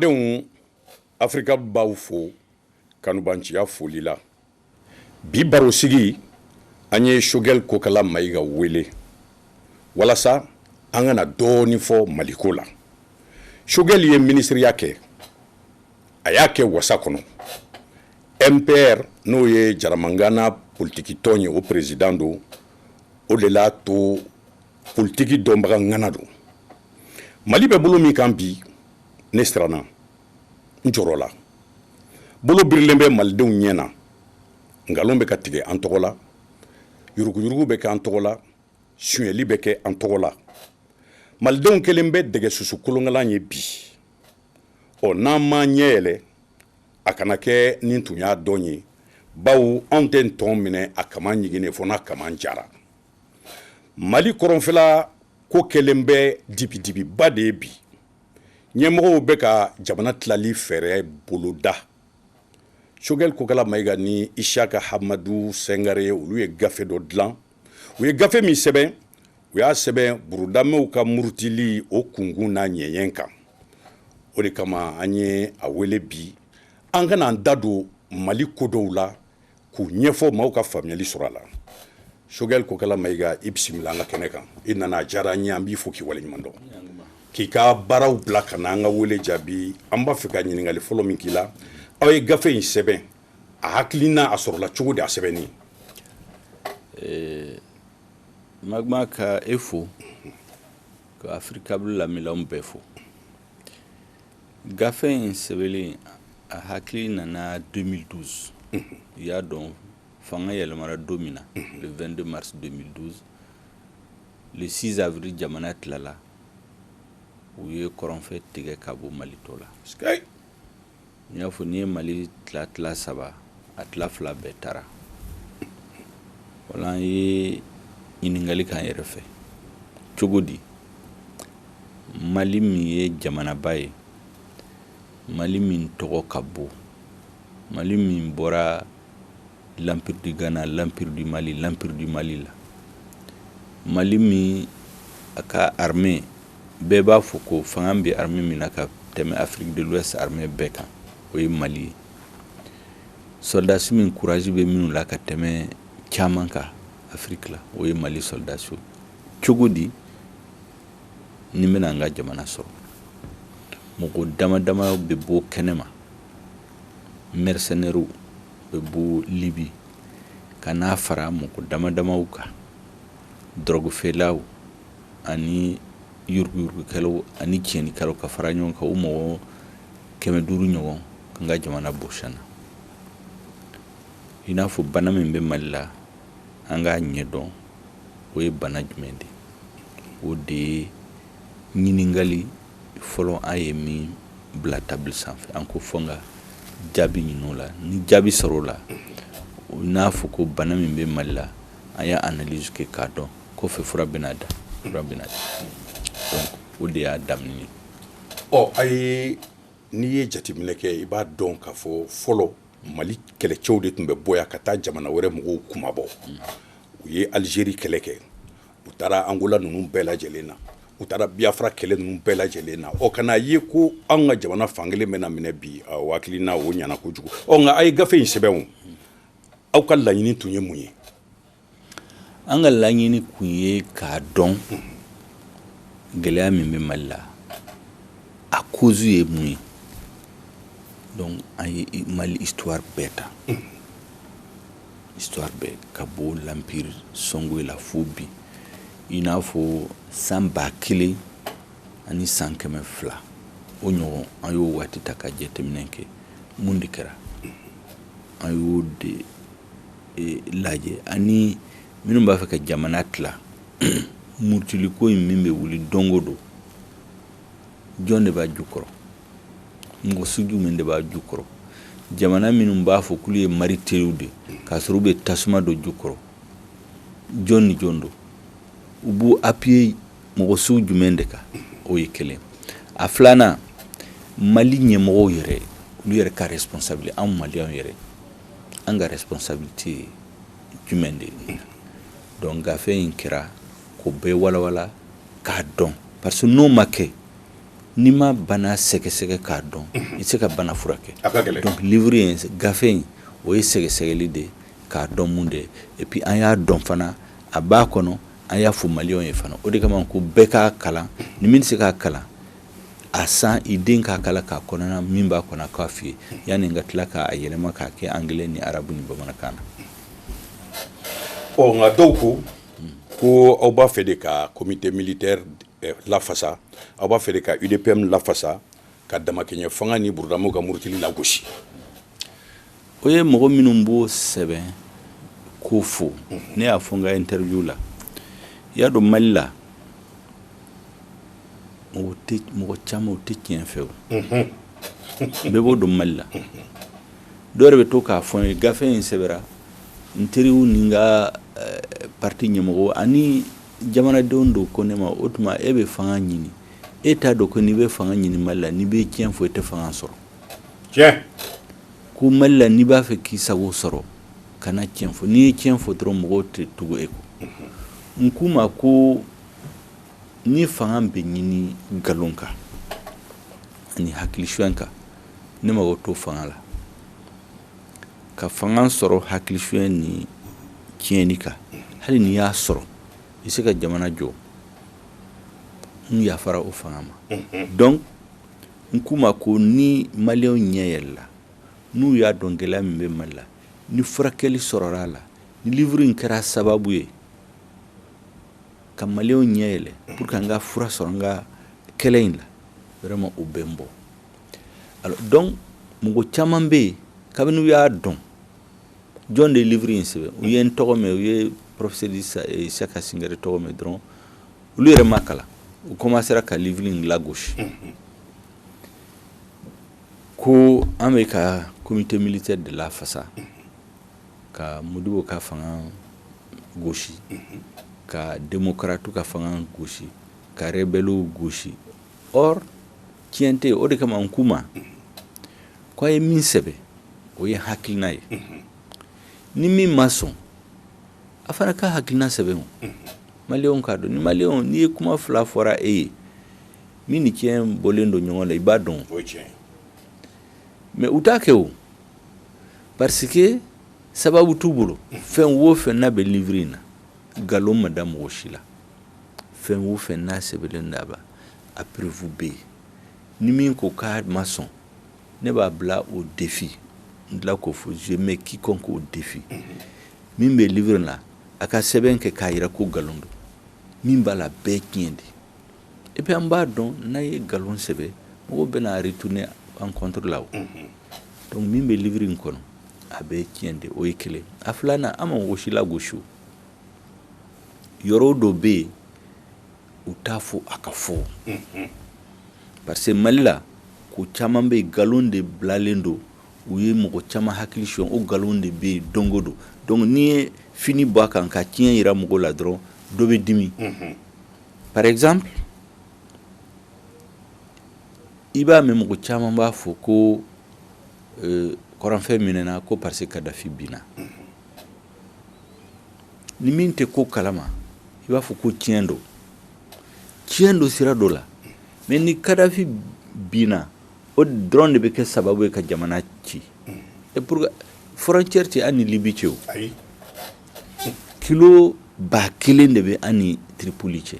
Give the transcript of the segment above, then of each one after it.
Adamadenw Afrika baw fo kanubanciya foli la bi baro sigi an ye Choguel Kokala Mayiga wele walasa an kana dɔɔni fɔ Maliko la. Choguel ye ministriya kɛ a y'a kɛ wasa kɔnɔ. MPR n'o ye Jaramangana politiki tɔn ye o président don o de l'a to politiki dɔnbaga ŋana don. Mali bɛ bolo min kan bi ne siranna n jɔrɔla bolo birilen bɛ malidenw ɲɛna ngalon bɛ ka tigɛ an tɔgɔ la yuruguyurugu bɛ kɛ an tɔgɔ la suɲɛli bɛ kɛ an tɔgɔ la malidenw kelen bɛ dɛgɛ susu kolonkalan ye bi n'an ma ɲɛ yɛlɛ a kana kɛ nin tun y'a dɔn ye bawo anw tɛ n tɔn minɛ a kama ɲigine fɔ n'a kama jara Mali kɔrɔnfɛla ko kelen bɛ dibidibiba de ye bi ɲɛmɔgɔw bɛ ka jamana tilali fɛɛrɛ boloda Choguel Kokala Mayiga ni Isiyaka Hamadu Sengare olu ye gafe dɔ dilan u ye gafe min sɛbɛn u y'a sɛbɛn burudamɛw ka murutili o kunkun n'a ɲɛɲɛ kan o de kama an ye a wele bi an kana an da don Mali ko dɔw la k'u ɲɛfɔ maaw ka faamuyali sɔrɔ a la Choguel Kokala Mayiga i bisimila an ka kɛnɛ kan i nana a diyara an ye an b'i fo k'i waleɲuman dɔn k'i ka baaraw bila ka na an ka wele jaabi an b'a fɛ ka ɲininkali fɔlɔ min k'i la aw ye gafe in sɛbɛn a hakilina a sɔrɔla cogo di a sɛbɛnni Magma ka e fo ka Afrika bulu lamɛnlaw bɛɛ fo gafe in sɛbɛnlen a hakili nana 2012 i y'a dɔn fanga yɛlɛmara don min na le 22 mars 2012 le 6 avril jamana tilala u ye kɔrɔnfɛ tigɛ ka bɔ Mali tɔ la n y'a fɔ n'i ye Mali tila saba a tila fila bɛɛ taara wala an ye ɲininkali k'an yɛrɛ fɛ cogo di Mali min ye jamanaba ye Mali min tɔgɔ ka bon Mali min bɔra l'Empire du Ghana, l'Empire du Mali la Mali min a ka armée bɛɛ b'a fɔ ko fanga bɛ armée min na ka tɛmɛ Afrique de l'Ouest armée bɛɛ kan o ye Mali ye soldats min courage bɛ minnu la ka tɛmɛ caman kan Afrique la o ye Mali soldats cogo di ni bɛna an ka jamana sɔrɔ mɔgɔ dama dama bɛ bɔ kɛnɛma mercenaires bɛ bɔ Libye ka n'a fara mɔgɔ dama damaw kan drogue feerelaw ani yuruguyurugukɛlaw ani tiɲɛnikɛlaw ka fara ɲɔgɔn kan o mɔgɔ 500 ɲɔgɔn kan ka jamana bɔsana i n'a fɔ bana min bɛ Mali la an k'a ɲɛdɔn o ye bana jumɛn de o de ye ɲininkali fɔlɔ an ye min bila table sanfɛ an ko fɔ n ka jaabi ɲini o la ni jaabi sɔrɔ o la n'a fɔ ko bana min bɛ Mali la an y'a analyse kɛ k'a dɔn kɔfɛ fura bɛna da donc o de y'a daminɛ ayi n'i ye jateminɛ kɛ i b'a dɔn k'a fɔ fɔlɔ Mali kɛlɛcɛw de tun bɛ bɔ yan ka taa jamana wɛrɛ mɔgɔw kumabɔ u ye Algérie kɛlɛ kɛ u taara Angola ninnu bɛɛ lajɛlen na u taara Biafra kɛlɛ ninnu bɛɛ lajɛlen na kana ye ko an ka jamana fankelen bɛna minɛ bi hakilina o ɲana kojugu nka a ye gafe in sɛbɛn aw ka laɲini tun ye mun ye an ka laɲini kun ye k'a dɔn gɛlɛya min bɛ Mali la a cause ye mun ye donc an ye Mali histoire bɛɛ ta histoire bɛɛ ka bɔ l'Empire Sɔngoyi la fo bi i n'a fɔ san 1000 ani san 200 o ɲɔgɔn an y'o waati ta ka jateminɛ kɛ mun de kɛra an y'o de lajɛ ani minnu b'a fɛ ka jamana tila murutiliko in min bɛ wuli don o don jɔn de b'a jukɔrɔ mɔgɔ sugu min de b'a jukɔrɔ jamana minnu b'a fɔ k'olu ye mari teriw de k'a sɔrɔ u bɛ tasuma don jukɔrɔ jɔn ni jɔn don u b'u appuyer mɔgɔ sugu jumɛn de kan o ye kelen a filanan Mali ɲɛmɔgɔw yɛrɛ olu yɛrɛ ka responsabilité an maliyɛnw yɛrɛ an ka responsabilité jumɛn de ye donc gafe in kɛra ko bɛɛ walawala k'a dɔn parce que n'o ma kɛ n'i ma bana sɛgɛsɛgɛ k'a dɔn i tɛ se ka bana furakɛ. Donc livre in gafe in o ye sɛgɛsɛgɛli de k'a dɔn mun de et puis an y'a dɔn fana a b'a kɔnɔ an y'a fɔ maliyɛnw ye fana o de kama ko bɛɛ k'a kalan ni min tɛ se k'a kalan a san i den k'a kalan k'a kɔnɔna min b'a kɔnɔ k'a f'i ye yanni n ka tila k'a yɛlɛma k'a kɛ anglais ni arabu ni bamanankan na. Nka dɔw ko aw b'a fɛ de ka comité militaire lafasa aw b'a fɛ de ka UDPM lafasa ka damakɛɲɛ fanga ni Burudamo ka murutili lagosi. O ye mɔgɔ minnu b'o sɛbɛn k'o fɔ ne y'a fɔ n ka interview la i y'a dɔn Mali la mɔgɔ caman o tɛ tiɲɛ fɛ o bɛɛ b'o dɔn Mali la dɔw yɛrɛ bɛ to k'a fɔ n ye gafe in sɛbɛra n teriw ni n ka parti ɲɛmɔgɔ ani jamanadenw dɔw ko ne ma o tuma e bɛ fanga ɲini e t'a dɔn ko n'i bɛ fanga ɲini Mali la n'i bɛ tiɲɛ fɔ i tɛ fanga sɔrɔ. Tiɲɛ. Ko Mali la n'i b'a fɛ k'i sago sɔrɔ kana tiɲɛ fɔ n'i ye tiɲɛ fɔ dɔrɔn mɔgɔw tɛ tugu e kɔ. N k'u ma ko ni fanga bɛ ɲini nkalon kan ani hakilisuyɛn kan ne mago t'o fanga la ka fanga sɔrɔ hakilisuyɛn ni tiɲɛni kan hali n'i y'a sɔrɔ i se ka jamana jɔ n yafara o fanga ma. Donc n k'u ma ko ni maliyɛnw ɲɛ yɛlɛla n'u y'a dɔn gɛlɛya min bɛ Mali la ni furakɛli sɔrɔla a la ni livre in kɛra sababu ye ka maliyɛnw ɲɛ yɛlɛ pour que an ka fura sɔrɔ an ka kɛlɛ in la vraiment o bɛ n bɔ. Alors donc mɔgɔ caman bɛ yen kabini u y'a dɔn jɔn de ye livre in sɛbɛn u ye n tɔgɔ mɛn u ye professeur Isaka Singare tɔgɔ mɛn dɔrɔn olu yɛrɛ ma kalan u commencera ka livre in lagosi ko an bɛ ka comité militaire de lafasa ka Modibo ka fanga gosi ka démocrate ka fanga gosi ka rebelle gosi or tiɲɛ tɛ o de kama n k'u ma ko a ye min sɛbɛn o ye hakilina ye ni min ma sɔn a fana ka hakilina sɛbɛn o maliyɛnw k'a dɔn ni maliyɛnw n'i ye kuma fila fɔra e ye min ni tiɲɛ bɔlen don ɲɔgɔn na i b'a dɔn mais u t'a kɛ o parce que sababu t'u bolo fɛn o fɛn n'a bɛ livre in na nkalon ma da mɔgɔ si la fɛn o fɛn n'a sɛbɛnlen d'a ba a preuve bɛ yen ni min ko k'a ma sɔn ne b'a bila o défi n tila k'o fɔ je mets quiconque au défi min bɛ livre in na a ka sɛbɛn kɛ k'a jira ko nkalon don min b'a la bɛɛ tiɲɛ de et puis an b'a dɔn n'a ye nkalon sɛbɛn mɔgɔw bɛna retourner en contre la o donc min bɛ livre in kɔnɔ a bɛɛ tiɲɛ de o ye kelen a filanan an ma mɔgɔ si lagosi o yɔrɔ dɔ bɛ yen u t'a fɔ a ka fɔ parce que Mali la ko caman bɛ yen nkalon de bilalen don u ye mɔgɔ caman hakili sɔn o nkalon de bɛ yen don o don donc n'i ye fini bɔ a kan ka tiɲɛ jira mɔgɔw la dɔrɔn dɔ bɛ dimi par exemple i b'a mɛn mɔgɔ caman b'a fɔ ko kɔrɔnfɛ minɛna ko parce que Kadafi binna ni min tɛ ko kalama i b'a fɔ ko tiɲɛ don sira dɔ la mais ni Kadafi binna o dɔrɔn de bɛ kɛ sababu ye ka jamana ci et pour frontière tɛ an ni Libi cɛ o kilo 1000 de bɛ an ni Tripoli cɛ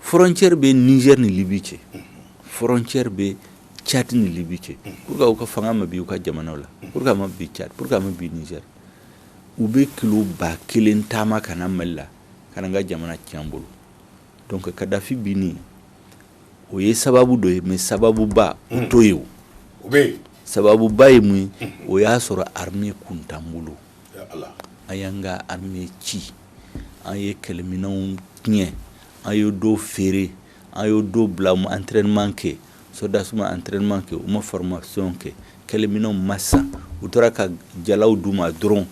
frontière bɛ Niger ni Libi cɛ frontière bɛ Tchad ni Libi cɛ pourquoi u ka fanga ma bi u ka jamanaw la pourquoi ma bi Tchad pourquoi ma bi Niger u bɛ kilo 1000 taama ka na Mali la ka na n ka jamana ci an bolo donc Kadafi binni o ye sababu dɔ ye mais sababuba o t'o ye o sababuba ye mun ye o y'a sɔrɔ armée kun t'an bolo an y'an ka armée ci an ye kɛlɛminɛnw tiɲɛ an ye dɔw feere an ye dɔw bila mu entraînement kɛ soldats ma entraînement kɛ u ma formation kɛ kɛlɛminɛnw ma san u tora ka jalaw d'u ma dɔrɔn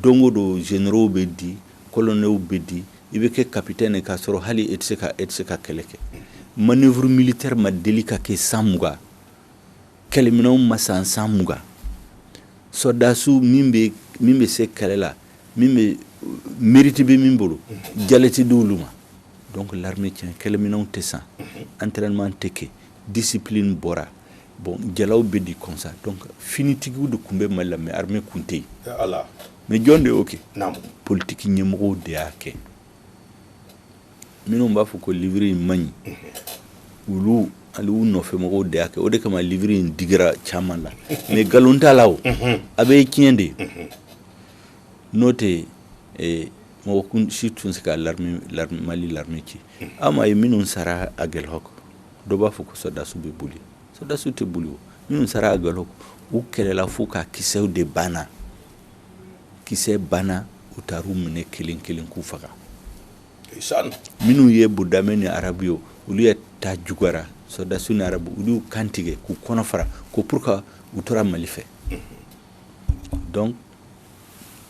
don o don généraux bɛ di colonels bɛ di i bɛ kɛ capitaine k'a sɔrɔ hali e tɛ se ka kɛlɛ kɛ manœuvre militaire ma deli ka kɛ san 20 kɛlɛminɛnw ma san 20 soldats min bɛ se kɛlɛ la min bɛ mérite bɛ min bolo jalati d'olu ma donc l'armée tient kɛlɛminɛnw tɛ san entraînement tɛ kɛ discipline bɔra bon jalaw bɛ di comme ça donc finitigiw de tun bɛ Mali la mais armée kun tɛ yen mais jɔn de y'o kɛ politique ɲɛmɔgɔw de y'a kɛ minnu b'a fɔ ko livre in man ɲi olu ali u nɔfɛ mɔgɔw de y'a kɛ o de kama livre in digira caman la mais nkalon t'a la o a bɛ tiɲɛ de n'o tɛ mɔgɔ kun si tun se ka Mali l'armée ci ama ye minnu sara a Guelhok dɔ b'a fɔ ko soldats bɛ boli soldats tɛ boli o minnu sara a Guelhok u kɛlɛla fo ka kisɛw de banna kisɛ banna u taar'u minɛ kelen kelen k'u faga minnu ye Budame ni arabu ye olu ye ta jugara soldats ni arabu olu y'u kan tigɛ k'u kɔnɔ fara ko pour que u tora Mali fɛ donc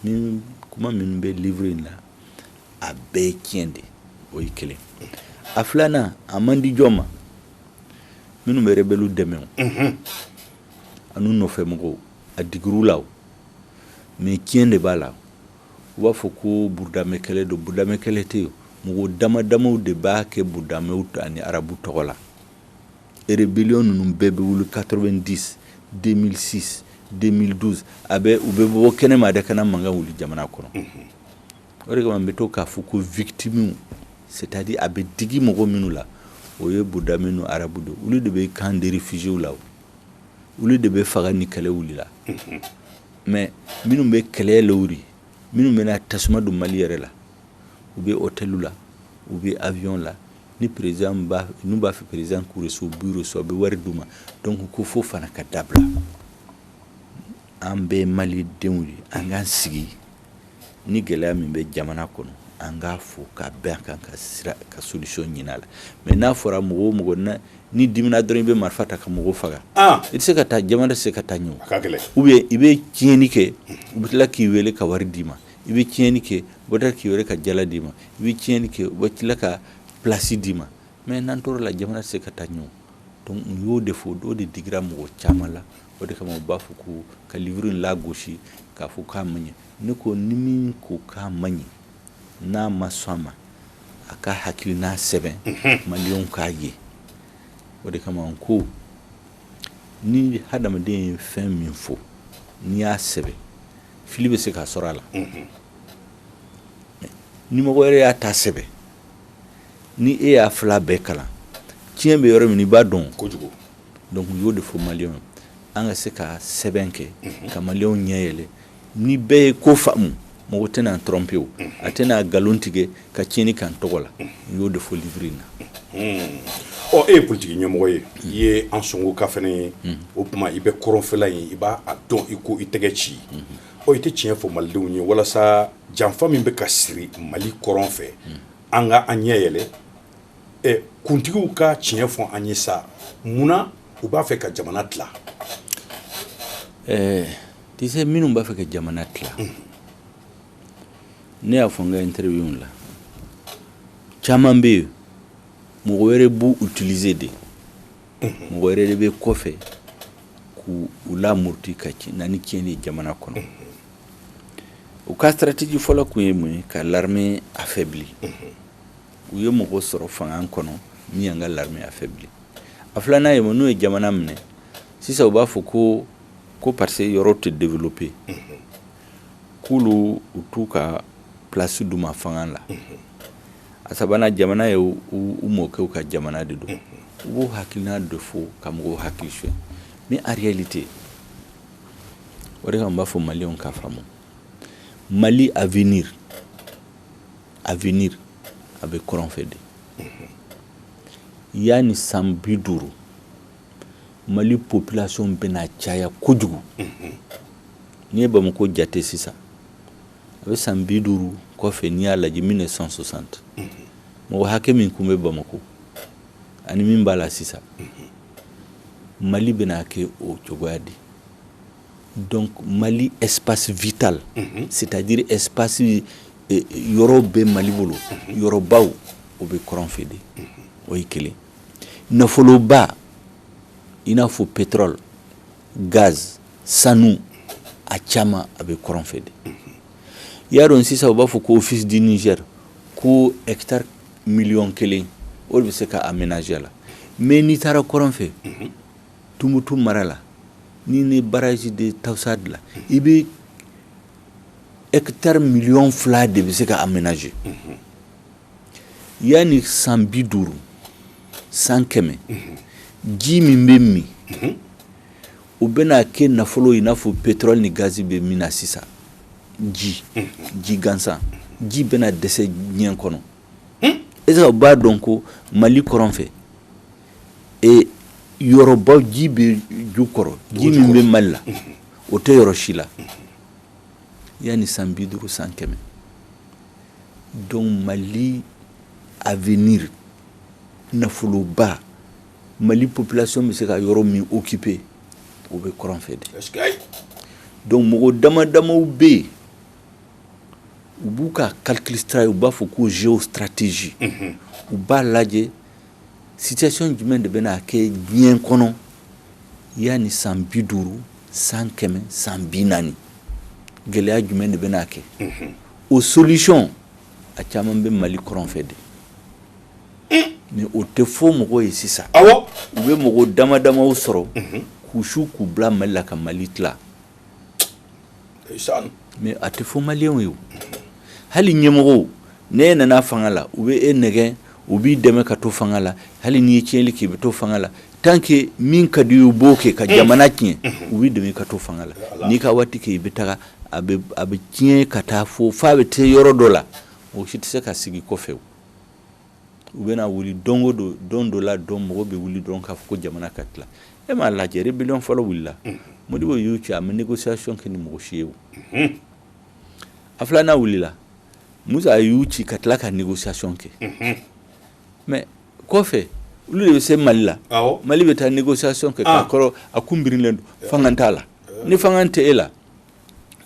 min kuma minnu bɛ livre in la a bɛɛ ye tiɲɛ de o ye kelen a filanan a man di jɔn ma minnu bɛ rebelles dɛmɛ o ani nɔfɛmɔgɔw a digir'u la o mais tiɲɛ de b'a la u b'a fɔ ko Budame kɛlɛ don Budame kɛlɛ tɛ yen mɔgɔ damadamaw de b'a kɛ Budamew ani arabu tɔgɔ la rébellion ninnu bɛɛ bɛ wuli 90 2006 2012 u bɛ bɔ kɛnɛma de kana mankan wuli jamana kɔnɔ o de kama n bɛ to k'a fɔ ko victimes c'est-à-dire a bɛ digi mɔgɔ minnu la o ye Budame ni arabu de olu de bɛ camp de réfugiés la olu de bɛ faga ni kɛlɛ wulila mais minnu bɛ kɛlɛ lawuri minnu bɛna tasuma don Mali yɛrɛ la u bɛ hôtel la u bɛ avion la ni président n'u b'a fɛ président k'u reçu bureau so a bɛ wari d'u ma donc ko fo fana ka dabila an bɛ Malidenw ye an k'an sigi ni gɛlɛya min bɛ jamana kɔnɔ an k'a fɔ ka bɛn kan ka solution ɲini a la mais n'a fɔra mɔgɔ o mɔgɔ ni dimina dɔrɔn i bɛ marifa ta ka mɔgɔw faga i tɛ se ka taa jamana tɛ se ka taa ɲɛ ou bien i bɛ tiɲɛni kɛ u bɛ tila k'i wele ka wari d'i ma i bɛ tiɲɛni kɛ u bɛ tila k'i wele ka jala d'i ma i bɛ tiɲɛni kɛ u bɛ tila ka place d'i ma mais n'an tora la jamana tɛ se ka taa ɲɛ donc u y'o de fɔ o de digira mɔgɔ caman la o de kama u b'a fɔ ko ka livre in lagosi k'a fɔ k'a man ɲɛ ne ko ni min ko k'a man ɲɛ n'a ma sɔn a ma a ka hakilina sɛbɛn maliyɛnw k'a ye o de kama n ko ni hadamaden ye fɛn min fɔ n'i y'a sɛbɛn fili bɛ se k'a sɔrɔ a la ni mɔgɔ yɛrɛ y'a ta sɛbɛn ni e y'a fila bɛɛ kalan tiɲɛ bɛ yɔrɔ min i b'a dɔn kojugu donc u y'o de fɔ maliyɛnw an ka se ka sɛbɛn kɛ ka maliyɛnw ɲɛ yɛlɛ ni bɛɛ ye ko faamu mɔgɔ tɛna tromper o a tɛna nkalon tigɛ ka tiɲɛni kan tɔgɔ la u y'o de fɔ livre in na e ye politique ɲɛmɔgɔ ye i ye an sɔngo ka fɛnɛ ye o tuma i bɛ kɔrɔnfɛla in i b'a dɔn i ko i tɛgɛ ci i tɛ tiɲɛ fɔ malidenw ye walasa janfa min bɛ ka siri Mali kɔrɔn fɛ an ka an ɲɛ yɛlɛ kuntigiw ka tiɲɛ fɔ an ye sa munna u b'a fɛ ka jamana tila tu sais minnu b'a fɛ ka jamana tila ne y'a fɔ n ka interview la caman bɛ yen mɔgɔ wɛrɛ b'u utiliser de mɔgɔ wɛrɛ de bɛ kɔfɛ k'u lamurti ka na ni tiɲɛni ye jamana kɔnɔ u ka stratégie fɔlɔ kun ye mun ye ka l'armée affaibli u ye mɔgɔ sɔrɔ fanga kɔnɔ min y'an ka l'armée affaibli a filanan ye mun n'u ye jamana minɛ sisan u b'a fɔ ko parce que yɔrɔ tɛ développer k'olu u t'u ka place d'u ma fanga la a sabanan jamana ye u mɔkɛw ka jamana de don u b'o hakilina de fɔ ka mɔgɔw hakili suɲɛ mais en réalité o de kama n b'a fɔ maliyɛnw k'a faamu Mali avenir a bɛ kɔrɔn fɛ de yani san 50 Mali population bɛna caya kojugu n'i ye Bamako jate sisan a bɛ san 50 kɔfɛ n'i y'a lajɛ 1960 mɔgɔ hakɛ min tun bɛ Bamako ani min b'a la sisan Mali bɛna kɛ o cogoya de donc Mali espace vital c'est-à-dire espace yɔrɔ bɛ Mali bolo yɔrɔbaw o bɛ kɔrɔn fɛ de o ye kelen nafoloba i n'a fɔ pétrole gaz sanu a caman a bɛ kɔrɔn fɛ de i y'a dɔn sisan u b'a fɔ ko office du Niger ko hectare million kelen o be se ka aménager la mais ni tara koron fe tumutu marala ni ne barrage de Tawsad la ibe hectare million fla de be se ka aménager yani 150 100 ji min be mi o bena ke nafolo ina fo pétrole ni gaz be mina sisa ji gansan ji bena dese nyen kono eza ba donko Mali koron fe e Yoruba ji be jukoro ji min be Mali o te yoro shila yani 150 100 donc Mali avenir nafolo ba Mali population be se ka yoro mi occupé o be koron fe de donc mogo dama u be u b'u ka calcul strat u b'a fɔ ko géostratégie u b'a lajɛ situation jumɛn de bɛna kɛ diɲɛ kɔnɔ yani 150 100 140 gɛlɛya jumɛn de bɛna kɛ o solution a caman bɛ Mali kɔrɔn fɛ de mais o tɛ fɔ mɔgɔ ye sisan u bɛ mɔgɔ dama u sɔrɔ k'u su k'u bila Mali la ka Mali tila mais a tɛ fɔ maliyɛnw ye hali ɲɛmɔgɔw ne nana fanga la u bɛ e nɛgɛ u b'i dɛmɛ ka to fanga la hali n'i ye tiɲɛli kɛ i bɛ to fanga la tant que min ka di u b'o kɛ ka jamana tiɲɛ u b'i dɛmɛ ka to fanga la n'i ka waati kɛ i bɛ taga a bɛ tiɲɛ ka taa fo f'a bɛ te yɔrɔ dɔ la o si tɛ se ka sigi kɔfɛ u bɛna wuli don dɔ la dɔn mɔgɔ bɛ wuli dɔrɔn k'a fɔ ko jamana ka tila e m'a lajɛ rébellion fɔlɔ wulila Modibo y'u ci a ma négociation kɛ ni mɔgɔ si ye o a filanan wulila Musa y'u ci ka tila ka négociation kɛ mais kɔfɛ olu de bɛ se Mali la Mali bɛ taa négociation kɛ k'a kɔrɔ a kun birilen don fanga t'a la ni fanga tɛ e la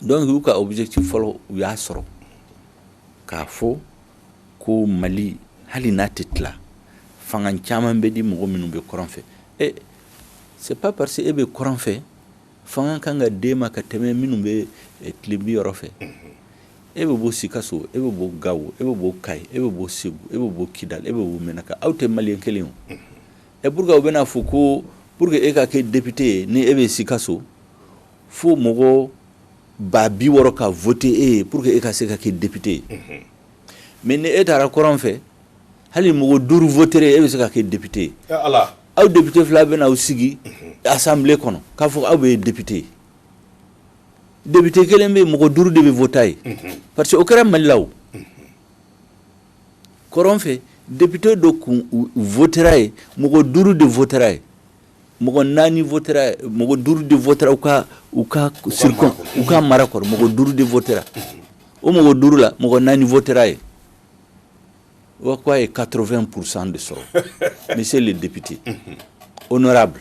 donc y'u ka objectif fɔlɔ u y'a sɔrɔ k'a fɔ ko Mali hali n'a tɛ tila fanga caman bɛ di mɔgɔ minnu bɛ kɔrɔn fɛ c'est pas parce que e bɛ kɔrɔn fɛ fanga kan ka d'e ma ka tɛmɛ minnu bɛ tilebi yɔrɔ fɛ e bɛ bɔ Sikaso e bɛ bɔ Gawo e bɛ bɔ Kayi e bɛ bɔ Segu e bɛ bɔ Kidal e bɛ bɔ Menaka aw tɛ maliyɛn kelen o et pour que u bɛna fɔ ko pour que e ka kɛ député ye ni e bɛ Sikaso fo mɔgɔ 60,000 ka voter e ye pour que e ka se ka kɛ député ye mais ni e taara kɔrɔn fɛ hali mɔgɔ 5 voter e bɛ se ka kɛ député ye aw député fila bɛna aw sigi assemblée kɔnɔ k'a fɔ aw bɛ député ye député kelen bɛ mɔgɔ 5 de bɛ voter ye parce que o kɛra Mali la o kɔrɔn fɛ député dɔ kun votera ye mɔgɔ 5 de votera ye mɔgɔ 4 votera ye mɔgɔ 5 de votera u ka circon u ka mara kɔrɔ mɔgɔ 5 de votera o mɔgɔ 5 la mɔgɔ 4 votera ye o ko a ye 80% de sɔrɔ monsieur le député honorable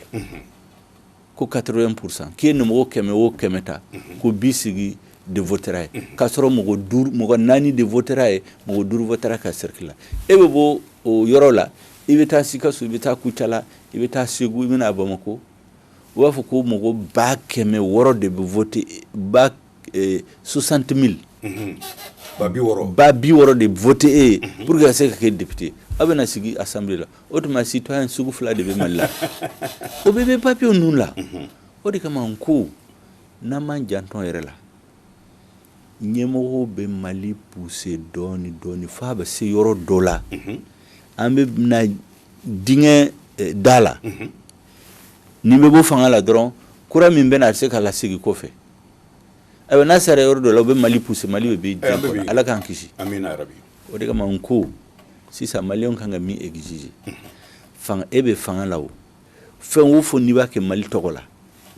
ko 80% k'i ye mɔgɔ 100 o 100 ta ko 20 de votera ye k'a sɔrɔ mɔgɔ 4 de votera ye mɔgɔ 5 votera ka cercle la e bɛ bɔ o yɔrɔ la i bɛ taa Sikaso i bɛ taa Kucala i bɛ taa Segu i bɛ na Bamako u b'a fɔ ko mɔgɔ 100,000 de bɛ voter 60,000 ba 60 de voter e ye pour que ka se ka kɛ député aw bɛna sigi assemblée la o tuma citoyen sugu 2 de bɛ Mali la o bɛɛ bɛ papier ninnu la o de kama n ko n'an m'an janto yɛrɛ la ɲɛmɔgɔw bɛ Mali pousser dɔɔni f'a bɛ se yɔrɔ dɔ la an bɛ na dingɛ da la ni bɛ bɔ fanga la dɔrɔn kura min bɛ na a se ka lasegin kɔfɛ ayiwa n'a sera yɔrɔ dɔ la u bɛ Mali pousser Mali bɛ bin diɲɛ kɔnɔ Ala k'an kisi o de kama n ko sisan maliyɛnw kan ka min exiger fanga e bɛ fanga la o fɛn o fɛn n'i b'a kɛ Mali tɔgɔ la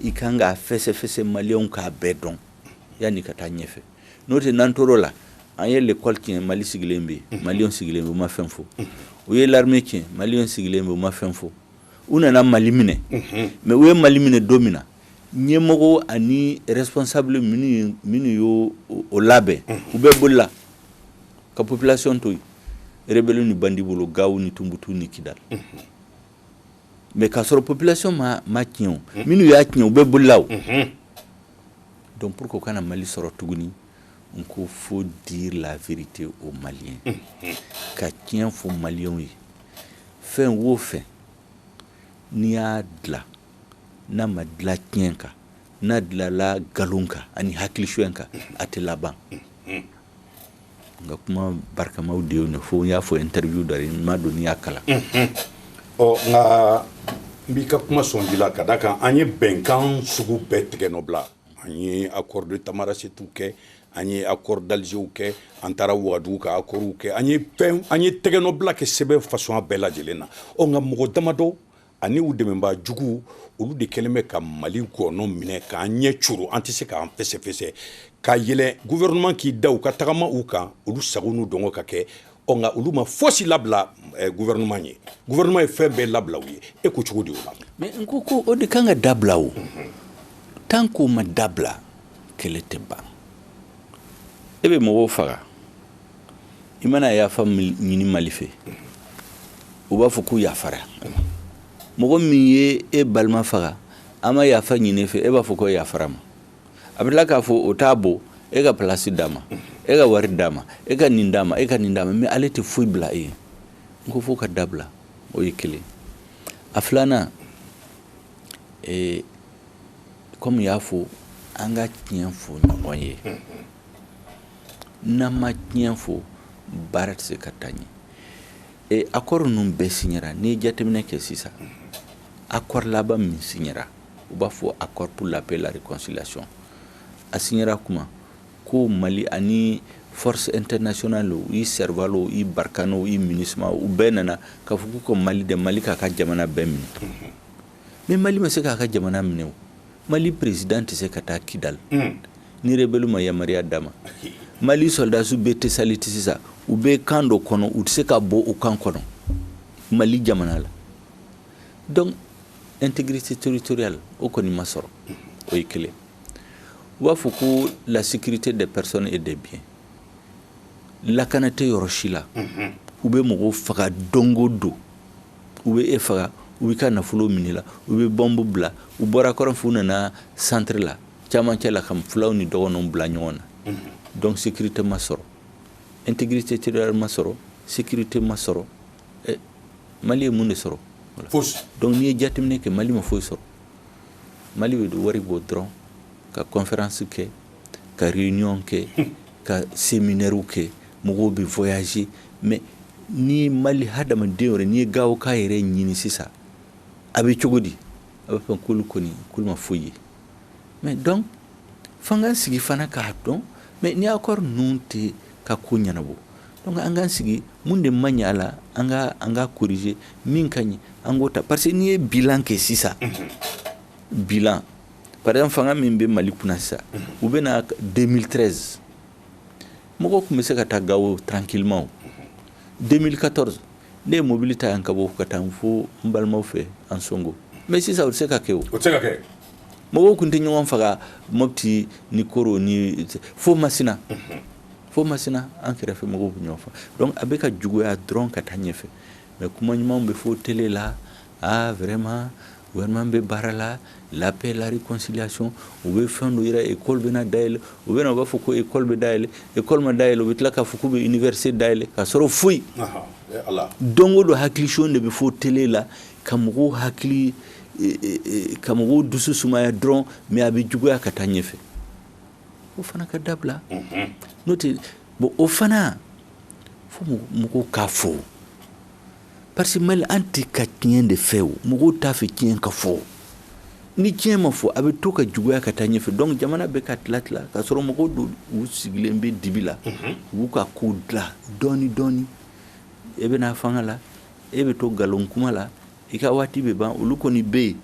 i kan k'a fɛsɛfɛsɛ maliyɛnw k'a bɛɛ dɔn yanni ka taa ɲɛfɛ n'o tɛ n'an tor'o la an ye l'école tiɲɛ Mali sigilen bɛ yen maliyɛnw sigilen bɛ u ma fɛn fɔ u ye l'armée tiɲɛ maliyɛnw sigilen bɛ u ma fɛn fɔ u nana Mali minɛ mais u ye Mali minɛ don min na ɲɛmɔgɔ ani responsable minnu y'o labɛn u bɛɛ bolila ka population to yen rebelle ni bandi bolo Gawo ni Tumbuktu ni Kidal mais k'a sɔrɔ population ma tiɲɛ o minnu y'a tiɲɛ u bɛɛ bolila o donc pour que u kana Mali sɔrɔ tuguni il faut dire la vérité aux Maliens. Ka tiɲɛ fɔ Maliens ye fɛn o fɛn n'i y'a dilan n'a ma dilan tiɲɛ kan n'a dilanla nkalon kan ani hakilisuɲɛ kan a tɛ laban. Nka kuma barikamaw de y'o ye fo n y'a fɔ interview dɔ n m'a dɔn n'i y'a kalan. Nka n b'i ka kuma sɔn la ka da kan an ye bɛnkan sugu bɛɛ tigɛ nɔ bila an ye accord de Tamaracet kɛ an ye accord d'Alger kɛ an taara Ouagadougou ka accord kɛ an ye tɛgɛ nɔ bila kɛ sɛbɛn façon bɛɛ lajɛlen na nka mɔgɔ damadɔ ani u dɛmɛbaa jugu olu de kɛlen bɛ ka Mali gɔnɔ minɛ k'an ɲɛ curu an tɛ se k'an fɛsɛfɛsɛ ka yɛlɛ gouvernement k'i da u ka tagama u kan olu sago n'u dɔngɔ ka kɛ nka olu ma fosi labila gouvernement ye gouvernement ye fɛn bɛɛ labila u ye e ko cogo di o la. mais n ko o de kan ka dabila o tant qu'o ma dabila kɛlɛ tɛ ban e bɛ mɔgɔw faga i mana yafa ɲini Mali fɛ u b'a fɔ ko yafara mɔgɔ min ye e balima faga a ma yafa ɲini fɛ e b'a fɔ ko yafara ma a bɛ tila k'a fɔ o t'a bɔ e ka place d'a ma e ka wari d'a ma e ka nin d'a ma e ka nin d'a ma mais ale tɛ foyi bila e ye n ko fo ka dabila o ye kelen a filanan comme y'a fɔ an ka tiɲɛ fɔ ɲɔgɔn ye n'an ma tiɲɛ fɔ baara tɛ se ka taa ɲɛ accord ninnu bɛɛ signera n'i ye jateminɛ kɛ sisan accord laban min signera u b'a fɔ accord pour la paix et la réconciliation a signera kuma ko Mali ani force internationale i Serval i Barkhane i MINUSMA u bɛɛ nana k'a fɔ ko Mali k'a ka jamana bɛɛ minɛ mais Mali ma se k'a ka jamana minɛ o Mali président tɛ se ka taa Kidal ni rebelle ma yamaruya d'a ma Mali soldats bɛɛ tɛ saliti sisan u bɛ kan dɔ kɔnɔ u tɛ se ka bɔ o kan kɔnɔ Mali jamana la donc intégrité territoriale o kɔni ma sɔrɔ o ye kelen u b'a fɔ ko la sécurité des personnes et des biens lakana tɛ yɔrɔ si la u bɛ mɔgɔw faga don o don u bɛ e faga u bɛ ka nafolo minɛ la u bɛ bombe bila u bɔra kɔrɔ f'u nana centre la camancɛ la ka fulaw ni dɔgɔnɔw bila ɲɔgɔn na donc sécurité ma sɔrɔ intégrité territoriale ma sɔrɔ sécurité ma sɔrɔ Mali ye mun de sɔrɔ donc n'i ye jateminɛ kɛ Mali ma foyi sɔrɔ Mali bɛ wari bɔ dɔrɔn ka conférence kɛ ka réunion kɛ ka séminaire kɛ mɔgɔw bɛ voyager mais ni Mali hadamaden yɛrɛ n'i ye Gawo ka yɛrɛ ɲini sisan a bɛ cogo di a b'a fɔ k'olu kɔni k'olu ma foyi ye mais donc f'an k'an sigi fana k'a dɔn mais ni accord ninnu tɛ ka ko ɲɛnabɔ donc an k'an sigi mun de man ɲɛ a la an ka corriger min ka ɲi an k'o ta parce que n'i ye bilan kɛ sisan bilan par exemple fanga min bɛ Mali kunna sisan u bɛ na 2013 mɔgɔw tun bɛ se ka taa Gawo tranquillement 2014 ne ye mobili ta yan ka bɔ ka taa fo n balimaw fɛ an Songo mais sisan o tɛ se ka kɛ o tɛ se ka kɛ mɔgɔw tun tɛ ɲɔgɔn faga Mopti ni Koro ni fo Masina an kɛrɛfɛ mɔgɔw bɛ ɲɔgɔn faga donc a bɛ ka juguya dɔrɔn ka taa ɲɛfɛ mais kuma ɲumanw bɛ fɔ télé la vraiment gouvernement bɛ baara la la paix la réconciliation u bɛ fɛn dɔ yira école bɛna dayɛlɛ u bɛna u b'a fɔ ko école bɛ dayɛlɛ école ma dayɛlɛ u bɛ tila k'a fɔ k'u bɛ université dayɛlɛ ka sɔrɔ foyi don o don hakilisɔn de bɛ fɔ télé la ka mɔgɔw hakili ka mɔgɔw dusu sumaya dɔrɔn mais a bɛ juguya ka taa ɲɛfɛ o fana ka dabila n'o tɛ bon o fana fo mɔgɔw k'a fɔ parce que Mali an tɛ ka tiɲɛ de fɛ o mɔgɔw t'a fɛ tiɲɛ ka fɔ ni tiɲɛ ma fɔ a bɛ to ka juguya ka taa ɲɛfɛ donc jamana bɛ ka tila ka sɔrɔ mɔgɔw dɔw u sigilen bɛ dibi la u b'u ka ko dilan dɔɔni e bɛ na fanga la e bɛ to nkalon kuma la i ka waati bɛ ban olu kɔni bɛ yen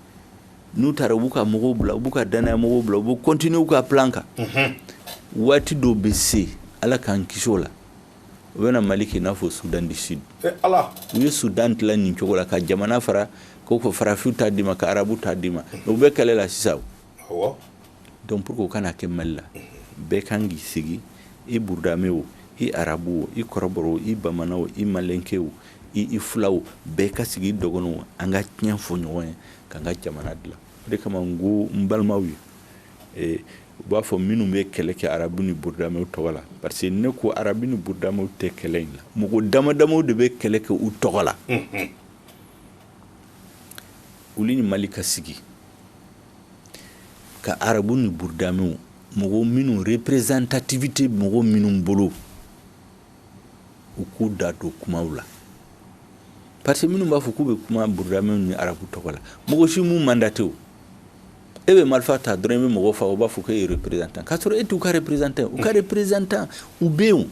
n'u taara u b'u ka mɔgɔw bila u b'u ka danaya mɔgɔw bila u b'u continuer u ka plan kan waati dɔw bɛ se ala k'an kisi o la u bɛna Mali kɛ i n'a fɔ Soudan du Sud u ye Soudan dilan nin cogo la ka jamana fara ko farafinw t'a d'i ma ka arabu t'a d'i ma u bɛ kɛlɛ la sisan donc pour que o kana kɛ Mali la bɛɛ kan k'i sigi i burudamɛ o i arabu o i kɔrɔbɔrɔ o i bamanan o i malɛnkɛ o i fulaw bɛɛ ka sigi i dɔgɔninw an ka tiɲɛ fɔ ɲɔgɔn ye k'an ka jamana dilan o de kama n ko n balimaw ye u b'a fɔ minnu bɛ kɛlɛ kɛ arabu ni burudamaw tɔgɔ la parce que ne ko arabu ni burudamaw tɛ kɛlɛ in la mɔgɔ damadamaw de bɛ kɛlɛ kɛ u tɔgɔ la olu ni Mali ka sigi ka arabu ni burudamaw mɔgɔ minnu représentativité mɔgɔ minnu bolo u k'u da don kumaw la parce que minnu b'a fɔ k'u bɛ kuma burudamaw ni arabu tɔgɔ la mɔgɔ si m'u mandaté o e bɛ marifa ta dɔrɔn i bɛ mɔgɔ faga u b'a fɔ k'e ye représentant k'a sɔrɔ e t'u ka représentant u ka représentant u bɛ yen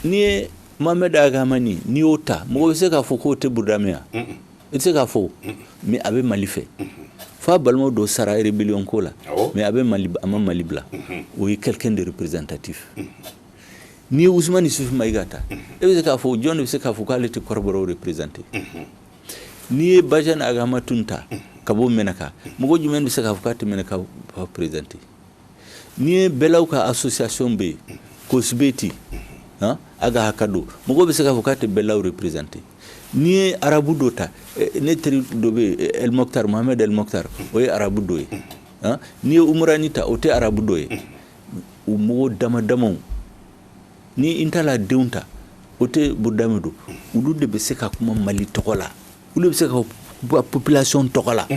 n'i ye Mohamed Agamani n'i y'o ta mɔgɔ bɛ se k'a fɔ k'o tɛ burudama ye i tɛ se k'a fɔ mais a bɛ Mali fɛ f'a balimaw dɔ sara rébellion ko la mais a ma Mali bila o ye quelqu'un de représentatif n'i ye Ousmane Isufu Mayiga ta e bɛ se k'a fɔ jɔn de bɛ se k'a fɔ k'ale tɛ kɔrɔbɔrɔw représenté n'i ye Badiane Agamatoune ta ka bɔ Menaka mɔgɔ jumɛn bɛ se k'a fɔ k'a tɛ Menaka représenté n'i ye bɛlaw ka association bɛ yen Kosbeti aga hakado mɔgɔ bɛ se k'a fɔ k'a tɛ bɛlaw représenté n'i ye arabu dɔ ta ne teri dɔ bɛ yen El Mokhtar Mohamed El Mokhtar o ye arabu dɔ ye n'i ye Umurani ta o tɛ arabu dɔ ye u mɔgɔ damadamaw ni intala denw ta o tɛ burudama don olu de bɛ se ka kuma Mali tɔgɔ la olu bɛ se ka population tɔgɔ la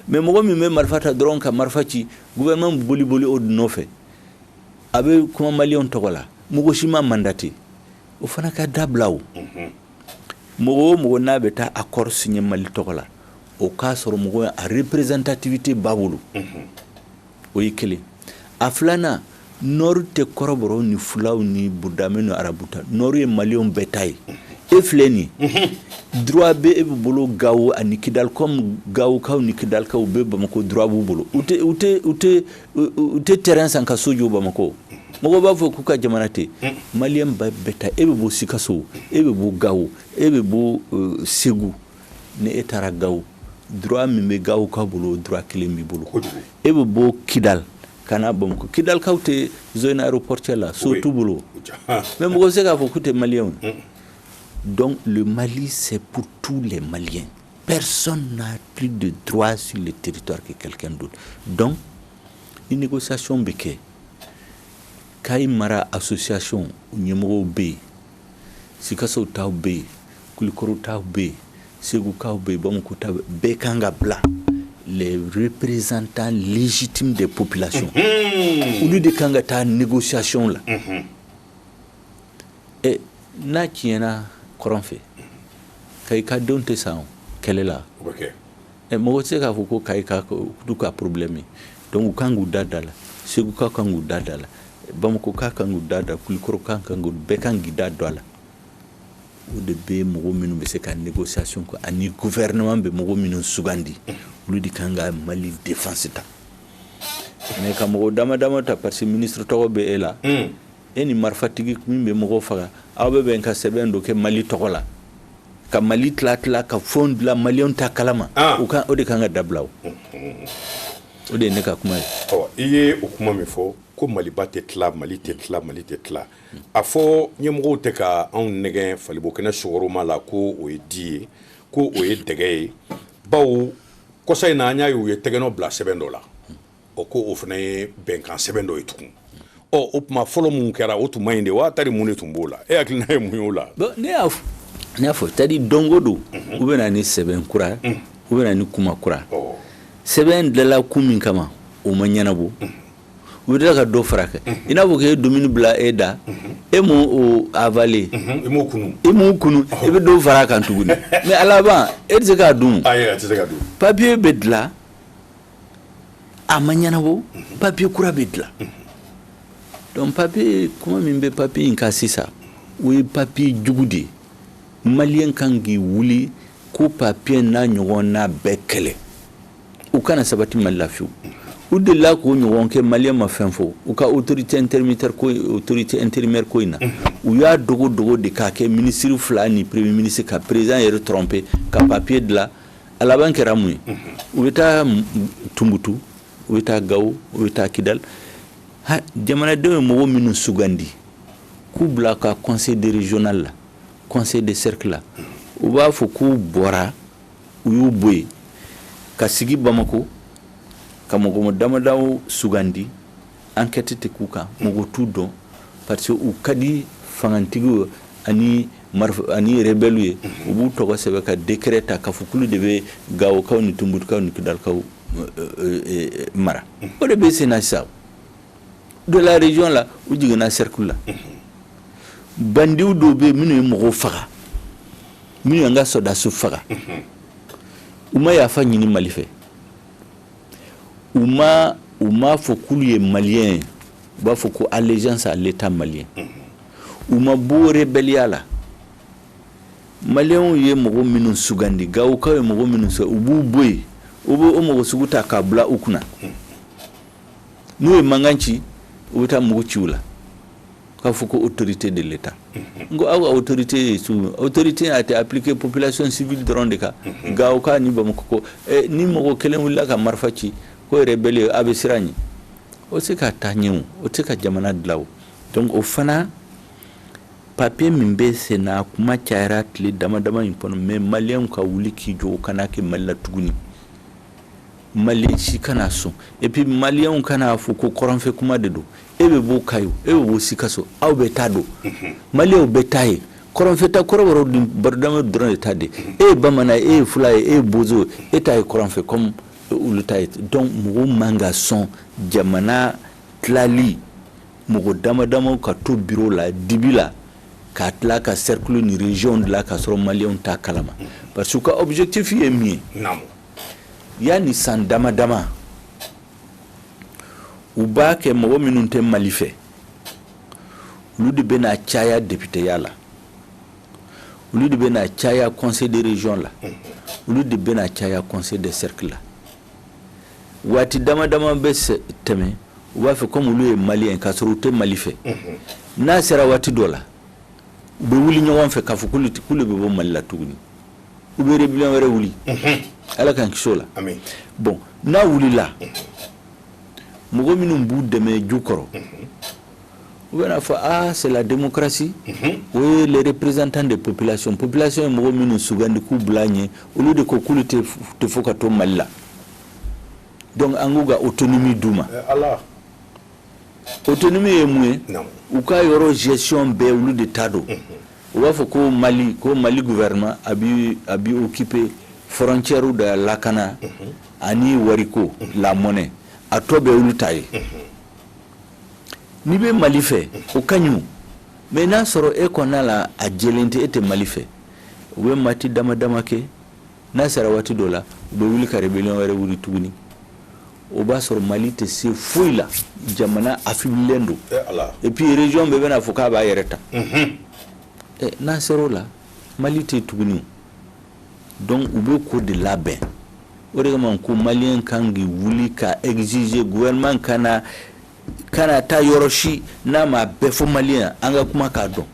mais mɔgɔ min bɛ marifa ta dɔrɔn ka marifa ci gouvernement boli o nɔfɛ a bɛ kuma maliyɛnw tɔgɔ la mɔgɔ si ma mandaté o fana ka dabila o mɔgɔ o mɔgɔ n'a bɛ taa accord signé Mali tɔgɔ la o k'a sɔrɔ mɔgɔ a représentativité b'a bolo o ye kelen a filanan Nord tɛ kɔrɔbɔrɔw ni fulaw ni burudama ni arabu ta Nord ye maliyɛnw bɛɛ ta ye e filɛ nin droit bɛ e bɛ bolo Gawo ani Kidal comme Gawokaw ni Kidalkaw bɛ Bamako droit b'u bolo u tɛ terrain san ka so jɔ Bamako mɔgɔ b'a fɔ k'u ka jamana tɛ maliyɛn bɛɛ ta e bɛ bɔ Sikaso e bɛ bɔ Gawo e bɛ bɔ Segu ni e taara Gawo droit min bɛ Gawokaw bolo droit kelen b'i bolo e bɛ bɔ Kidal kana Bamako Kidalkaw tɛ zone aéroportuaire la so t'u bolo mais mɔgɔ bɛ se k'a fɔ k'u tɛ maliyɛnw donc le Mali c'est pour tous les Maliens personne n'a plus de droit sur le territoire que quelqu'un d'autre donc une négociation bɛ kɛ Kayi Mara association ɲɛmɔgɔw bɛ yen Sikaso taw bɛ yen Kulikɔrɔ taw bɛ yen Segukaw bɛ yen Bamako taw bɛɛ kan ka bila les représentants légitimes des populations olu de kan ka taa négociation la n'a tiɲɛna kɔrɔn fɛ Kayi ka denw tɛ sa kɛlɛ la mɔgɔ tɛ se k'a fɔ ko Kayi ka problème ye donc u kan k'u da la Segukaw kan k'u da la Bamako ka kan k'u da Kulikɔrɔ kan k'u bɛɛ kan k'i da don a la o de bɛ mɔgɔ minnu bɛ se ka négociation kɛ ani gouvernement bɛ mɔgɔ minnu sugandi olu de kan ka Mali défense ta mais ka mɔgɔ dama ta parce que ministre tɔgɔ bɛ e la e ni marifatigi min bɛ mɔgɔ faga aw bɛ bɛn ka sɛbɛn dɔ kɛ Mali tɔgɔ la ka Mali tila ka fɛnw dilan maliyɛnw ta kalama o de kan ka dabila o de ye ne ka kuma ye i ye o kuma min fɔ ko Maliba tɛ tila Mali tɛ tila a fɔ ɲɛmɔgɔw tɛ ka anw nɛgɛn Falibo kɛnɛ sogoroma la ko o ye di ye ko o ye dɛgɛ ye bawo kɔsa in na an y'a ye u ye tɛgɛnɔ bila sɛbɛn dɔ la ko o fana ye bɛnkan sɛbɛn dɔ ye tugun o tuma fɔlɔ mun kɛra o tun ma ɲi de wa tari mun de tun b'o la e hakilina ye mun ye o la ne y'a fɔ c'est à dire don o don u bɛ na ni sɛbɛn kura u bɛ na ni kuma kura sɛbɛn dilanla kun min kama o ma ɲɛnabɔ u bɛ ka dɔ fara kɛ i n'a fɔ k'e dumuni bila e da e m'o avaler i m'o kunu i bɛ dɔ fara kan tuguni mais à laban e tɛ se k'a dun papier bɛ dilan a ma ɲɛnabɔ papier kura bɛ dilan donc papier kuma min bɛ papier in kan sisan o ye papier jugu de ye maliyɛn kan k'i wuli ko papier n'a ɲɔgɔn n'a bɛɛ kɛlɛ u kana sabati Mali la fiyewu u delila k'o ɲɔgɔn kɛ maliyɛn ma fɛn fɔ u ka autorité intérimaire ko in na u y'a dogo de k'a kɛ ministre fila ni premier ministre ka président yɛrɛ tromper ka papier dilan a laban kɛra mun ye u bɛ taa Tunbutu u bɛ taa Gawo u bɛ taa Kidal jamanadenw ye mɔgɔ minnu sugandi k'u bila ka conseil de régional la conseil de cercle la u b'a fɔ k'u bɔra u y'u bɔ yen ka sigi Bamako ka mɔgɔ damadaw sugandi enquête te kuka mɔgɔ tu dɔn parce que u kadi fangantigiw ani rebelle ye u b'u tɔgɔ sɛbɛ ka décret ta ka fukulu de bɛ gawokaw ni tumbutukaw ni kidalkaw mara o de bɛ senna sisan de la région la u jiginna cercle la bandiw dɔw bɛ minnu ye mɔgɔw faga minnu y'an ka sɔrɔdasiw faga u ma yafa ɲini Mali fɛ u ma fɔ k'ulu ye malien ye u b'a fɔ ko allégeance à l'état malien u ma bɔ rebelliya la malien ye mɔgɔ minnu sugandi gawokaw ye mɔgɔ minnu sugandi u b'u bɔ yen u bɛ o mɔgɔ sugu ta k'a bila u kunna n'u ye mankan ci u bɛ taa mugu ci u la k'a fɔ ko autorité de l'état ngo aw autorité a été appliquée population civile dɔrɔn de kan gawoka ni Bamakɔ ko ni mɔgɔ kelen wulila ka marifa ci ko rebelle a bɛ siran ɲɛ o tɛ ka taa ɲɛ o tɛ ka jamana dilan o donc o fana papier min bɛ sen na kuma cayara tile dama in kɔnɔ mais maliyɛnw ka wuli k'i jɔ o kana kɛ Mali la tuguni Mali si kana sɔn et puis maliyɛnw kana fɔ ko kɔrɔnfɛ kuma de don e bɛ bɔ Kayo e bɛ bɔ Sikaso aw bɛ taa don maliyɛnw bɛ taa ye kɔrɔnfɛ ta kɔrɔbɔrɔ dun baridama dɔrɔn de ta de e ye bamanan ye e ye fula ye e ye bozo e ta ye kɔrɔnfɛ comme olu ta ye donc mɔgɔw man ka sɔn jamana tilali mɔgɔ damadamaw ka to bureau la dibi la ka tila ka cercle ni région de la ka sɔrɔ maliyɛnw t'a kalama parce que ka objectif ye min ye yani san dama u b'a kɛ mɔgɔ minnu tɛ Mali fɛ olu de bɛna caya députéya la olu de bɛna caya conseil de région la olu de bɛna caya conseil de cercle la waati dama bɛ tɛmɛ u b'a fɛ comme olu ye maliyɛn ka sɔrɔ u tɛ Mali fɛ n'a sera waati dɔ la u bɛ wuli ɲɔgɔn fɛ k'a fɔ k'olu bɛ bɔ Mali la tuguni u bɛ rébellion wɛrɛ wuli ala k'an kisi o la bon n'a wulila mɔgɔ minnu b'u dɛmɛ ju kɔrɔ u bɛna fɔ c'est la démocratie o ye les représentants de population ye mɔgɔ minnu sugandi k'u bila ɲɛ olu de ko k'olu tɛ fɔ ka to Mali la donc an k'u ka autonomie d'u ma autonomie ye mun ye u ka yɔrɔ gestion bɛɛ olu de ta don u b'a fɔ ko Mali gouvernement a bi occuper frontière de lakana ani wariko la monnaie a tɔ bɛ olu ta ye n'i bɛ Mali fɛ o ka ɲi mais n'a sɔrɔ e kɔnɔna la a jɛlen tɛ e tɛ Mali fɛ u bɛ mati dama kɛ n'a sera waati dɔ la u bɛ wuli ka rébellion wɛrɛ wuli tuguni o b'a sɔrɔ Mali tɛ se foyi la jamana affaiblilen don et puis région bɛɛ bɛna fɔ k'a b'a yɛrɛ ta n'a sera o la Mali tɛ tuguni donc u bɛ ko de labɛn o de kama ko maliyɛn kan k'i wuli ka exiger gouvernement kana taa yɔrɔ si n'a ma bɛɛ fɔ maliyɛn an ka kuma k'a dɔn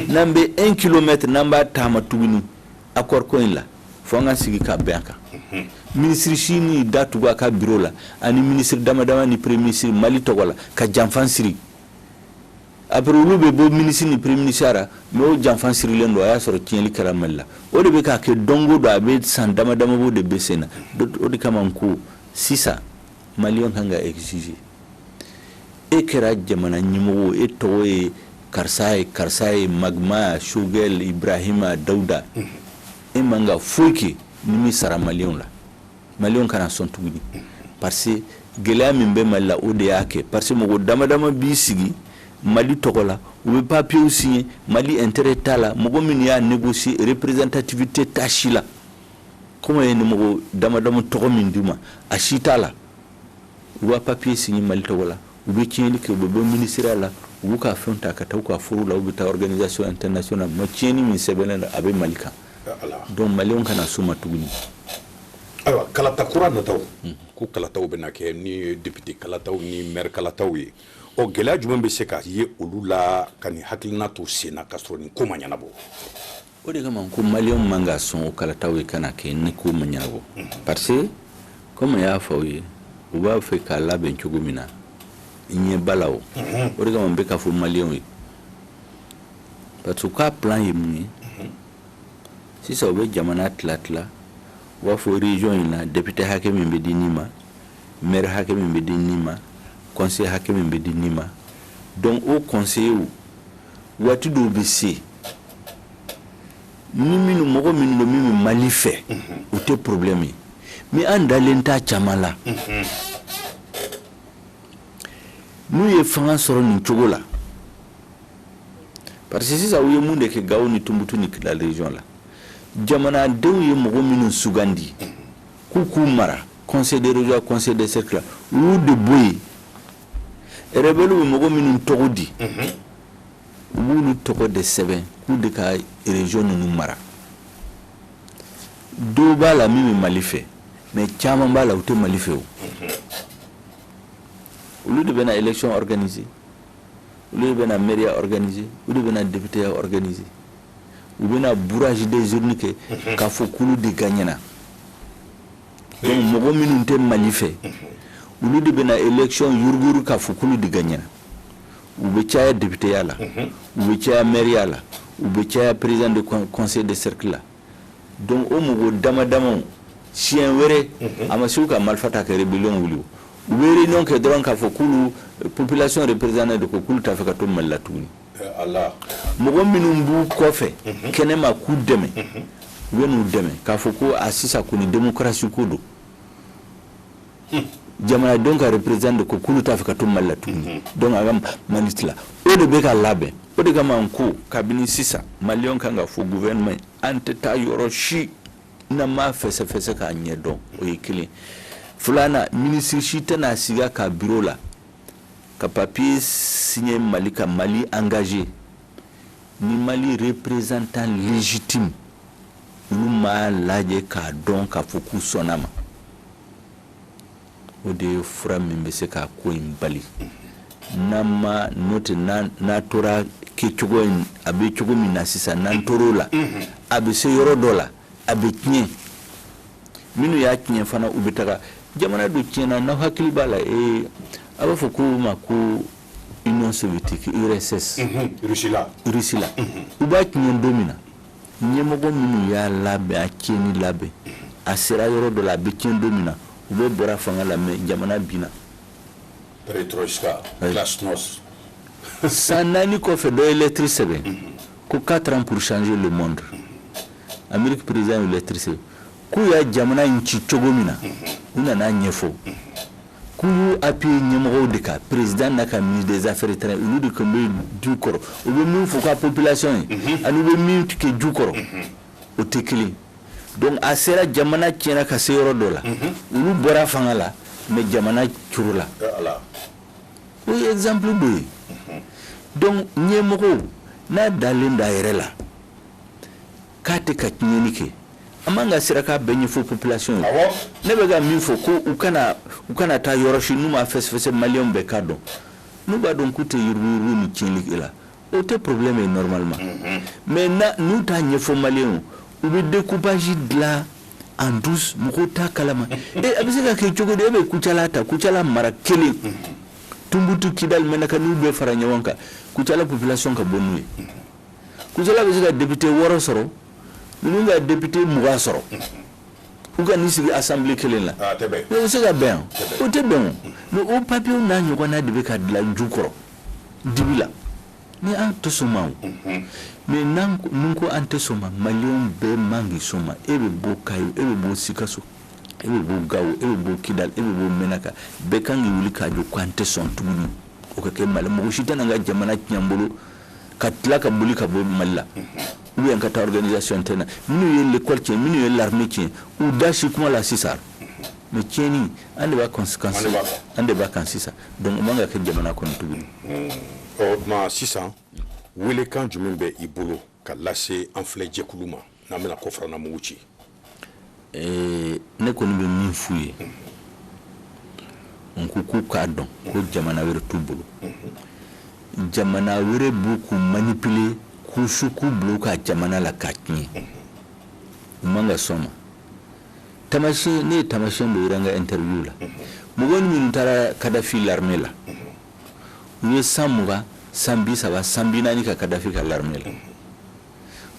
n'an bɛ 1 kilomètre n'an b'a taama tuguni accord ko in la fo an ka sigi ka bɛn a kan ministre si ni da tugu a ka bureau la ani ministre dama ni premier ministre Mali tɔgɔ la ka janfan siri après olu bɛ bɔ ministre ni premier ministre ra mais o janfan sirilen don a y'a sɔrɔ tiɲɛli kɛra Mali la o de bɛ k'a kɛ dongo don a bɛ san dama b'o de bɛ sen na o de kama ko sisan maliyɛn kan ka exiger e kɛra jamana ɲɛmɔgɔ e tɔgɔ ye karisa ye Magma Shogel Ibrahima Dawuda e man ka foyi kɛ ni min sara maliyɛnw la maliyɛnw kana sɔn tuguni parce que gɛlɛya min bɛ Mali la o de y'a kɛ parce que mɔgɔ dama b'i sigi Mali tɔgɔ la u bɛ papier signé Mali intérêt t'a la mɔgɔ min y'a négocier représentativité t'a si la comme ye ni mɔgɔ dama tɔgɔ min d'u ma a si t'a la u b'a papier signé Mali tɔgɔ la u bɛ tiɲɛli kɛ u bɛ bɔ ministère la u b'u ka fɛnw ta ka taa u ka foro la u bɛ taa organisation internationale ma tiɲɛni min sɛbɛnnen don a bɛ Mali kan donc maliyɛnw kana s'o ma tuguni ayiwa kalata kura nataw ko kalataw bɛna kɛ ni député kalataw ni maire kalataw ye o gɛlɛya jumɛn bɛ se ka ye olu la ka nin hakilina to sen na ka sɔrɔ nin ko ma ɲɛnabɔ o de kama ko maliyɛnw man ka sɔn o kalataw ye kana kɛ ni ko ma ɲɛnabɔ parce que comme y'a fɔ aw ye u b'a fɛ k'a labɛn cogo min na ɲɛ bala o de kama n bɛ ka fɔ maliyɛnw ye parce que u ka plan ye mun ye sisan u bɛ jamana tila u b'a fɔ région in na député hakɛ min bɛ di nin ma maire hakɛ min bɛ di nin ma conseil hakɛ min bɛ di nin ma donc o conseiller waati dɔw bɛ se ni minnu mɔgɔ minnu don min bɛ Mali fɛ o tɛ problème ye mais an dalen t'a caman la n'u ye fanga sɔrɔ nin cogo la parce que sisan u ye mun de kɛ Gawo ni Tumutu ni Kidal région la jamanadenw ye mɔgɔ minnu sugandi k'u mara conseil de région conseil de cercle olu de bɔ yen rebelle bɛ mɔgɔ minnu tɔgɔ di u b'olu tɔgɔ de sɛbɛn k'u de ka région ninnu mara dɔw b'a la min bɛ Mali fɛ mais caman b'a la u tɛ Mali fɛ o olu de bɛna élection organiser olu de bɛna mairie organiser olu de bɛna député organiser u bɛna bourrage des urnes kɛ k'a fɔ k'olu de gagnera donc mɔgɔ minnu tɛ Mali fɛ olu de bɛna élection yuruguyurugu k'a fɔ k'olu de gagnera u bɛ caya député ya la u bɛ caya mairie la u bɛ caya président de conseil de cercle la donc o mɔgɔ dama siɲɛ wɛrɛ a ma se u ka marifa ta ka rébellion wuli u bɛ réunion kɛ dɔrɔn k'a fɔ k'olu population représentée de ko k'olu t'a fɛ ka to Mali la tuguni mɔgɔ minnu b'u kɔfɛ kɛnɛma k'u dɛmɛ u bɛ n'u dɛmɛ k'a fɔ ko a sisan kɔni démocratie ko don jamanadenw ka représentant ko k'olu t'a fɛ ka to Mali la tuguni donc a ka Mali tila o de bɛ ka labɛn o de kama n ko kabini sisan maliyɛnw kan ka fɔ gouvernement an tɛ taa yɔrɔ si n'a ma fɛsɛfɛsɛ k'a ɲɛdɔn o ye kelen filanan ministre si tɛna sigi a ka bureau la ka papier signer Mali ka Mali engagé ni Mali représentant légitime olu ma lajɛ k'a dɔn k'a fɔ k'u sɔnna ma o de ye fura min bɛ se k'a ko in bali n'o tɛ n'a tora kɛcogo in a bɛ cogo min na sisan n'an tor'o la a bɛ se yɔrɔ dɔ la a bɛ tiɲɛ minnu y'a tiɲɛ fana u bɛ taga jamana dɔ tiɲɛna n'aw hakili b'a la a b'a fɔ ko ma ko Union soviétique URSS Russie la u b'a tiɲɛ don min na ɲɛmɔgɔ minnu y'a labɛn a tiɲɛni labɛn a sera yɔrɔ dɔ la a bɛ tiɲɛ don min na u bɛ bɔra fanga la mais jamana binna Perestroïka Glasnost san 4 kɔfɛ dɔ ye lettre sɛbɛn ko 4 ans pour changer le monde Amérique président ye lettre sɛbɛn k'u y'a jamana in ci cogo min na u nana ɲɛfɔ k'u y'u appuyer ɲɛmɔgɔw de kan président n'a ka ministre des affaires étrangères olu de tun bɛ du kɔrɔ u bɛ min fɔ ka population ye ani u bɛ min kɛ du kɔrɔ o tɛ kelen donc a sera jamana tiɲɛna ka se yɔrɔ dɔ la olu bɔra fanga la mais jamana curula o ye exemple dɔ ye donc ɲɛmɔgɔw n'a dalen da yɛrɛ la k'a tɛ ka tiɲɛni kɛ a man ka sira k'a bɛɛ ɲɛfɔ population ye ne bɛ ka min fɔ ko u kana taa yɔrɔ si n'u ma fɛsɛfɛsɛ maliyɛnw bɛɛ k'a dɔn n'u b'a dɔn k'u tɛ yuruguyurugu ni tiɲɛli kɛ la o tɛ problème ye normalement mais n'u t'a ɲɛfɔ maliyɛnw u bɛ découpage dilan en douce mɔgɔw t'a kalama a bɛ se ka kɛ cogo di e bɛ Kucala ta Kucala mara kelen Tumutu Kidal Menaka n'u bɛɛ fara ɲɔgɔn kan Kucala population ka bɔ n'u ye Kucala bɛ se ka député 6 sɔrɔ ninnu ka député 20 sɔrɔ u ka n'i sigi assemblée kelen la o bɛ se ka bɛn o tɛ bɛn o mais o papier n'a ɲɔgɔnna de bɛ ka dilan ju kɔrɔ dibi la ni an tɛ sɔn ma o mais n'an ko an tɛ sɔn ma maliyɛnw bɛɛ man k'i sɔn ma e bɛ bɔ Kayo e bɛ bɔ Sikaso e bɛ bɔ Gawo e bɛ bɔ Kidal e bɛ bɔ Menaka bɛɛ kan k'i wuli k'a jɔ k'an tɛ sɔn tuguni o ka kɛ Mali mɔgɔ si tɛna ka jamana tiɲɛ n bolo ka tila ka boli ka bɔ Mali la ou bien ka taa organisation tɛna minnu ye l'école tiɲɛ minnu ye l'armée tiɲɛ u da si kuma la sisan mais tiɲɛni an de b'a conséquence an de b'a kan sisan donc o man ka kɛ jamana kɔnɔ tuguni ma sisan welekan jumɛn bɛ i bolo ka lase an filɛ jɛkulu ma n'an bɛna kɔfɛrana mugu ci ne kɔni bɛ min f'u ye n ko k'u k'a dɔn ko jamana wɛrɛ t'u bolo jamana wɛrɛ b'u k'u manipuler k'u su k'u bila u ka jamana la k'a tiɲɛ u man ka sɔn ma tamasiyɛn ne ye tamasiyɛn dɔ yira n ka interview la mɔgɔ minnu taara Kadafi l'armée la u ye san 20 san 30 san 40 ka Kadafi ka l'armée la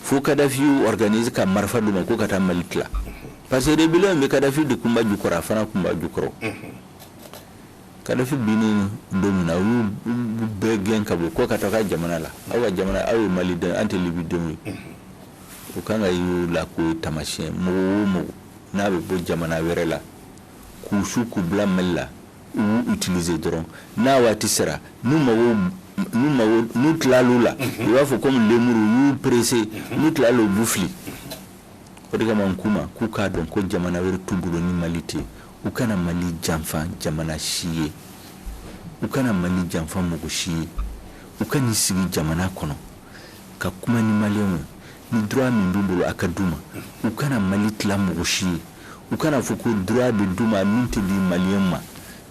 fo Kadafi y'u organiser ka marifa d'u ma ko ka taa Mali tila parce que rébellion bɛ Kadafi de kunba jukɔrɔ a fana kunba jukɔrɔ Kadhafi bini domina u begen kabo ko kataka jamana la awa jamana awe Mali de ante libi domi o kanga yu la ko tamasien mo na be bo jamana were la ku shu ku bla mella ou utiliser dron na wati sera nous tlalula il va faut comme lemuru yu pressé nous tlalo boufli o diga man kuma ku ka don ko jamana were tubulo ni malite u kana Mali jamfa jamana shiye u kana Mali jamfa mugo shiye u kana sigi jamana kono ka kuma ni malien ni droit min bibulu akaduma u kana Mali tla mugo shiye u kana fuko droit de duma minti di malien ma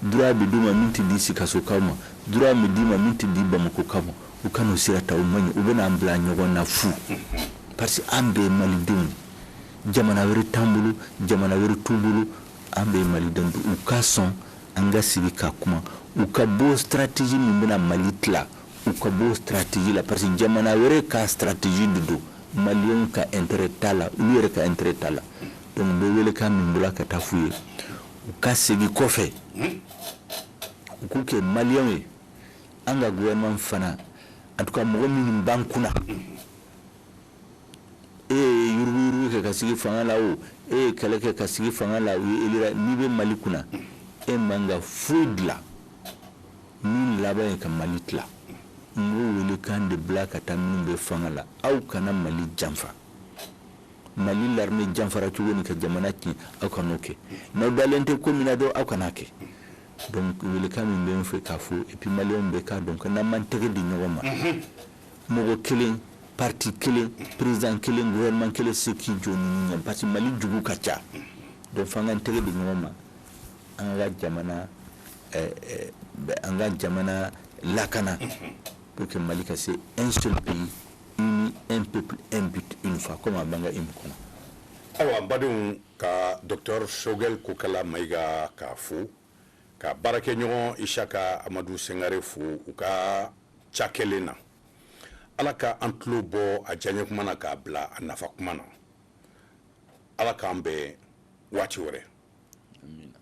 droit de duma minti di sikaso kama droit me dima minti di bamako kama u kana sirata u manyi u bena ambla nyogo na fu parce ambe Mali dum jamana were tambulu jamana were tubulu ambe Mali dandu uka son anga sigi ka kuma uka bo stratégie mimbina Mali tla uka bo stratégie la parce que jamana were ka stratégie dudu malien ka intérêt tala uyere ka intérêt tala donc be wele ka mimbula ka tafuye uka sigi kofe ukuke malien we anga gouvernement fana en tout cas mo min bankuna yuru ke kasigi fanga la o kala ke kasigi fanga la o elira ni be Mali kuna manga foudla ni laba ka Mali tla ngo wele kan de black atam be fanga la au kana Mali jamfa Mali l'armée jamfara ci woni ka jamana ci akanoke no dalente combinado akanake donc wele kan be fe kafo et puis Mali on be ka donc na man tege di nyoma mogo killing parti kelen président kelen gouvernement kelen ce qui joni parce que Mali jugu kacha do fanga tege de ngoma anga jamana lakana pour que Mali c'est un seul pays uni un peuple un but une fois comme abanga imkona awa badun ka docteur Shogel Kokala Maiga ka fu ka barake nyon Ishaka Amadou Sengare fu uka chakelena alaka antlo bo a janye kumana ka bla anafa kumana alaka ambe wati wore amina